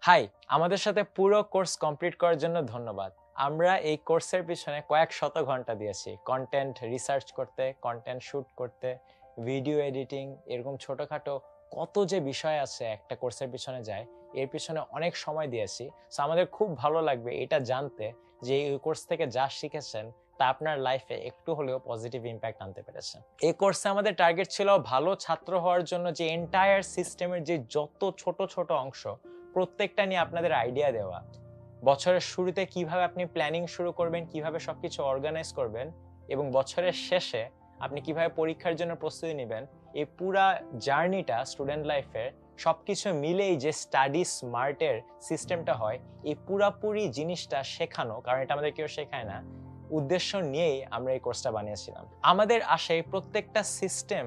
High, আমাদের সাথে পুরো কোর্স কমপ্লিট করার জন্য ধন্যবাদ। আমরা এই কোর্সের পিছনে কয়েক শত ঘন্টা দিয়েছি কন্টেন্ট রিসার্চ করতে, কন্টেন্ট শুট করতে, ভিডিও এডিটিং, এরকম ছোটখাটো কত যে বিষয় আছে একটা কোর্সের পিছনে যায়, এর পিছনে অনেক সময় দিয়েছি। সো আমাদের খুব ভালো লাগবে এটা জানতে যে এই কোর্স থেকে যা শিখেছেন তা আপনার লাইফে একটু হলেও পজিটিভ ইম্প্যাক্ট আনতে পেরেছে। এই কোর্সে আমাদের টার্গেট ছিল ভালো ছাত্র হওয়ার জন্য যে এন্টায়ার সিস্টেমের যে যত ছোট ছোট অংশ প্রত্যেকটা নিয়ে আপনাদের আইডিয়া দেওয়া। বছরের শুরুতে কিভাবে আপনি প্ল্যানিং শুরু করবেন, কিভাবে সবকিছু অর্গানাইজ করবেন এবং বছরের শেষে আপনি কিভাবে পরীক্ষার জন্য প্রস্তুতি নেবেন, এই পুরা জার্নিটা স্টুডেন্ট লাইফের সবকিছু মিলেই যে স্টাডি স্মার্টের সিস্টেমটা হয়, এই পুরাপুরি জিনিসটা শেখানো, কারণ এটা আমাদের কেউ শেখায় না, উদ্দেশ্য নিয়েই আমরা এই কোর্সটা বানিয়েছিলাম। আমাদের আশায় প্রত্যেকটা সিস্টেম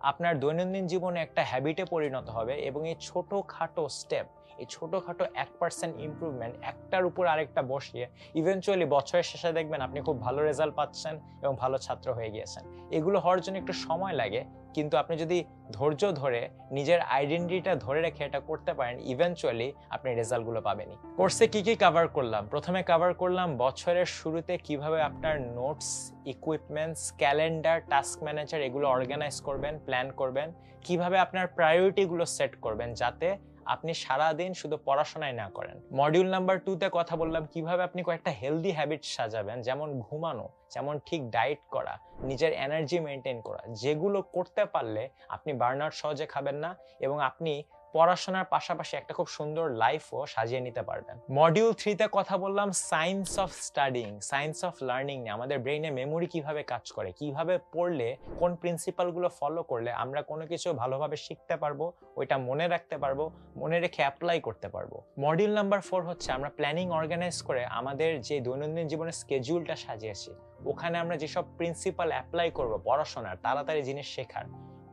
আপনার দৈনন্দিন জীবনে একটা হ্যাবিটে পরিণত হবে এবং এই ছোটখাটো স্টেপ, এই ছোটখাটো 1% ইমপ্রুভমেন্ট একটার উপর আরেকটা বসিয়ে ইভেনচুয়ালি বছরের শেষে দেখবেন আপনি খুব ভালো রেজাল্ট পাচ্ছেন এবং ভালো ছাত্র হয়ে গিয়েছেন। এগুলো হওয়ার জন্য একটু সময় লাগে, কিন্তু আপনি যদি ধৈর্য ধরে নিজের আইডেন্টিটিটা ধরে রেখে এটা করতে পারেন, ইভেনচুয়ালি আপনি রেজাল্টগুলো পাবেনই। কোর্সে কি কি কভার করলাম? প্রথমে কভার করলাম বছরের শুরুতে কিভাবে আপনার notes, equipments, calendar, task manager এগুলো অর্গানাইজ করবেন, প্ল্যান করবেন, কিভাবে আপনার প্রায়োরিটিগুলো সেট করবেন যাতে আপনি সারাদিন শুধু পড়াশোনায় না করেন। মডিউল নাম্বার 2 তে কথা বললাম কিভাবে আপনি কয়েকটা হেলদি হ্যাবিট সাজাবেন, যেমন ঘুমানো, যেমন ঠিক ডায়েট করা, নিজের এনার্জি মেনটেন করা, যেগুলো করতে পারলে আপনি বার্নআউট সহজে খাবেন না এবং আপনি পড়াশোনার পাশাপাশি একটা খুব সুন্দর লাইফও সাজিয়ে নিতে পারবেন। মডিউল 3 তে কথা বললাম science of studying, science of learning নিয়ে, আমাদের ব্রেইনে মেমোরি কিভাবে কাজ করে, কিভাবে পড়লে কোন প্রিন্সিপালগুলো ফলো করলে আমরা কোনো কিছু ভালোভাবে শিখতে পারবো, ওইটা মনে রাখতে পারবো, মনে রেখে অ্যাপ্লাই করতে পারবো। মডিউল নাম্বার 4 হচ্ছে আমরা প্ল্যানিং অর্গানাইজ করে আমাদের যে দৈনন্দিন জীবনের স্কেডিউলটা সাজিয়েছি, ওখানে আমরা যেসব প্রিন্সিপাল অ্যাপ্লাই করব পড়াশোনার, তাড়াতাড়ি জিনিস শেখার,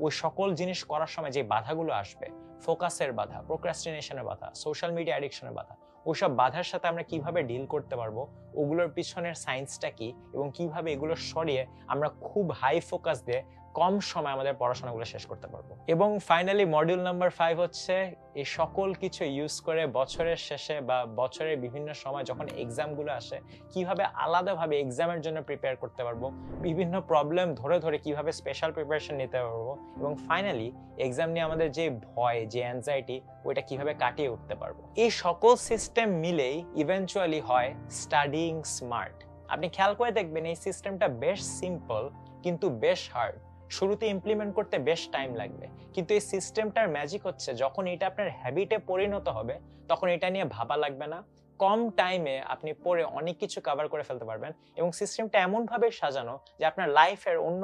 ওই সকল জিনিস করার সময় যে বাধাগুলো আসবে, ফোকাসের বাধা, প্রোক্রাস্টিনেশনের বাধা, সোশ্যাল মিডিয়া অ্যাডিকশনের বাধা, ওইসব বাধার সাথে আমরা কিভাবে ডিল করতে পারবো, ওগুলোর পিছনের সায়েন্সটা কি এবং কিভাবে এগুলো সরিয়ে আমরা খুব হাই ফোকাস দিয়ে কম সময় আমাদের পড়াশোনাগুলো শেষ করতে পারবো। এবং ফাইনালি মডিউল নাম্বার 5 হচ্ছে এই সকল কিছু ইউজ করে বছরের শেষে বা বছরের বিভিন্ন সময় যখন এক্সামগুলো আসে কিভাবে আলাদাভাবে এক্সামের জন্য প্রিপেয়ার করতে পারবো, বিভিন্ন প্রবলেম ধরে ধরে কিভাবে স্পেশাল প্রিপারেশন নিতে পারবো এবং ফাইনালি এক্সাম নিয়ে আমাদের যে ভয়, যে অ্যাংজাইটি, ওইটা কিভাবে কাটিয়ে উঠতে পারবো। এই সকল সিস্টেম মিলেই ইভেনচুয়ালি হয় স্টাডিং স্মার্ট। আপনি খেয়াল করে দেখবেন এই সিস্টেমটা বেশ সিম্পল কিন্তু বেশ হার্ড। শুরুতে ইমপ্লিমেন্ট করতে বেশ টাইম লাগবে, কিন্তু এই সিস্টেমটার ম্যাজিক হচ্ছে যখন এটা আপনার হ্যাবিটে পরিণত হবে তখন এটা নিয়ে ভাবা লাগবে না, কম টাইমে আপনি পড়ে অনেক কিছু কভার করে ফেলতে পারবেন এবং সিস্টেমটা এমন ভাবে সাজানো যে আপনার লাইফের অন্য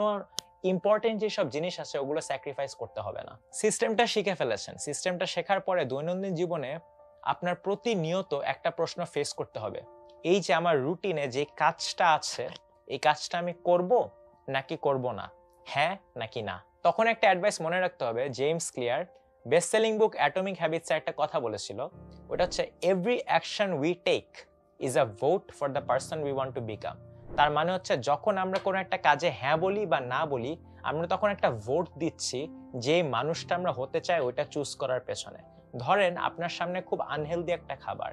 ইম্পর্টেন্ট যেসব জিনিস আছে ওগুলো স্যাক্রিফাইস করতে হবে না। সিস্টেমটা শিখে ফেলেছেন, সিস্টেমটা শেখার পরে দৈনন্দিন জীবনে আপনার প্রতিনিয়ত একটা প্রশ্ন ফেস করতে হবে, এই যে আমার রুটিনে যে কাজটা আছে এই কাজটা আমি করব নাকি করব না, হ্যাঁ নাকি না। তখন একটা অ্যাডভাইস মনে রাখতে হবে, James Clear best selling book atomic habits একটা কথা বলেছিল, ওটা হচ্ছে every action we take is a vote for the person we want to become. তার মানে হচ্ছে যখন আমরা কোনো একটা কাজে হ্যাঁ বলি বা না বলি, আমরা তখন একটা ভোট দিচ্ছি যে মানুষটা আমরা হতে চাই ওইটা চুজ করার পেছনে। ধরেন আপনার সামনে খুব আনহেলদি একটা খাবার,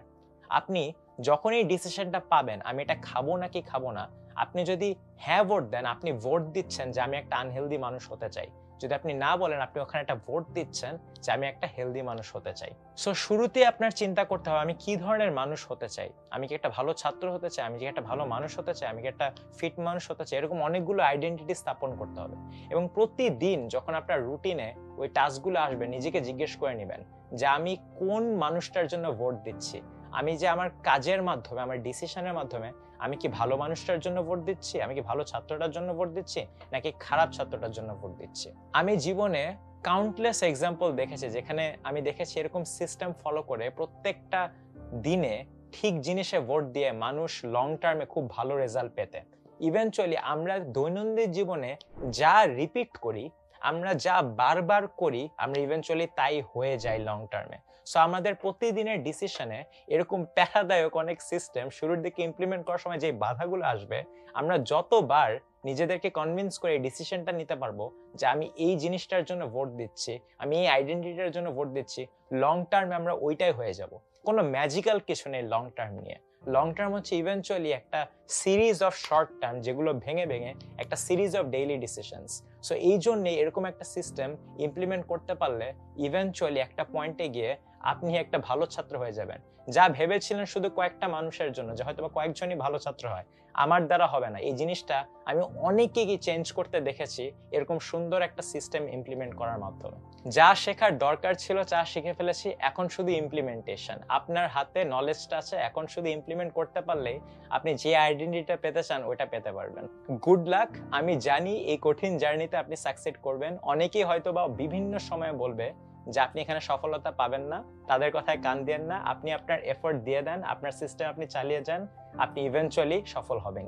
আপনি যখন এই ডিসিশনটা পাবেন আমি এটা খাবো নাকি খাবো না, আপনি যদি হ্যাঁ ভোট দেন আপনি ভোট দিচ্ছেন যে আমি একটা আনহেলদি মানুষ হতে চাই, যদি আপনি না বলেন আপনি ওখানে একটা ভোট দিচ্ছেন যে আমি একটা হেলদি মানুষ হতে চাই। সো শুরুতে আপনার চিন্তা করতে হবে আমি কি ধরনের মানুষ হতে চাই, আমি কি একটা ভালো ছাত্র হতে চাই, আমি কি একটা ভালো মানুষ হতে চাই, আমি কি একটা ফিট মানুষ হতে চাই, এরকম অনেকগুলো আইডেন্টিটি স্থাপন করতে হবে। এবং প্রতিদিন যখন আপনার রুটিনে ওই টাস্কগুলো আসবে নিজেকে জিজ্ঞেস করে নেবেন যে আমি কোন মানুষটার জন্য ভোট দিচ্ছি, আমি যে আমার কাজের মাধ্যমে, আমার ডিসিশনের মাধ্যমে আমি কি ভালো মানুষটার জন্য ভোট দিচ্ছি, আমি কি ভালো ছাত্রটার জন্য ভোট দিচ্ছি নাকি খারাপ ছাত্রটার জন্য ভোট দিচ্ছি। আমি জীবনে কাউন্টলেস এক্সাম্পল দেখেছি যেখানে আমি দেখেছি এরকম সিস্টেম ফলো করে প্রত্যেকটা দিনে ঠিক জিনিসে ভোট দিয়ে মানুষ লং টার্মে খুব ভালো রেজাল্ট পেতে। ইভেনচুয়ালি আমরা দৈনন্দিন জীবনে যা রিপিট করি, আমরা যা বারবার করি, আমরা ইভেনচুয়ালি তাই হয়ে যাই লং টার্মে। সো আমাদের প্রতিদিনের ডিসিশনে এরকম প্যারাদায়ক অনেক সিস্টেম শুরুর দিকে ইমপ্লিমেন্ট করার সময় যে বাধাগুলো আসবে, আমরা যতবার নিজেদেরকে কনভিন্স করে এই ডিসিশনটা নিতে পারবো যে আমি এই জিনিসটার জন্য ভোট দিচ্ছি, আমি এই আইডেন্টিটির জন্য ভোট দিচ্ছি, লং টার্মে আমরা ওইটাই হয়ে যাব। কোনো ম্যাজিক্যাল কিছু নেই লং টার্ম নিয়ে। লং টার্ম হচ্ছে ইভেনচুয়ালি একটা সিরিজ অফ শর্ট টার্ম যেগুলো ভেঙে ভেঙে একটা series of daily decisions. So এই জন্যে এরকম একটা সিস্টেম ইমপ্লিমেন্ট করতে পারলে ইভেনচুয়ালি একটা পয়েন্টে গিয়ে আপনি একটা ভালো ছাত্র হয়ে যাবেন। যা ভেবেছিলেন শুধু কয়েকটা মানুষের জন্য যে হয়তো কয়েকজনই ভালো ছাত্র হয়, আমার দ্বারা হবে না, এই জিনিসটা আমি অনেকেই চেঞ্জ করতে দেখেছি এরকম সুন্দর একটা সিস্টেম ইমপ্লিমেন্ট করার মাধ্যমে। যা শেখার দরকার ছিল যা শিখে ফেলেছি, এখন শুধু ইমপ্লিমেন্টেশন। আপনার হাতে নলেজটা আছে, এখন শুধু ইমপ্লিমেন্ট করতে পারলেই আপনি যে আইডেন্টিটিটা পেতে চান ওটা পেতে পারবেন। Good luck. আমি জানি এই কঠিন জার্নিতে আপনি সাকসিড করবেন। অনেকেই হয়তো বা বিভিন্ন সময়ে বলবে যে আপনি এখানে সফলতা পাবেন না, তাদের কথায় কান দিয়েন না, আপনি আপনার এফোর্ট দিয়ে দেন, আপনার সিস্টেম আপনি চালিয়ে যান, আপনি ইভেনচুয়ালি সফল হবেন।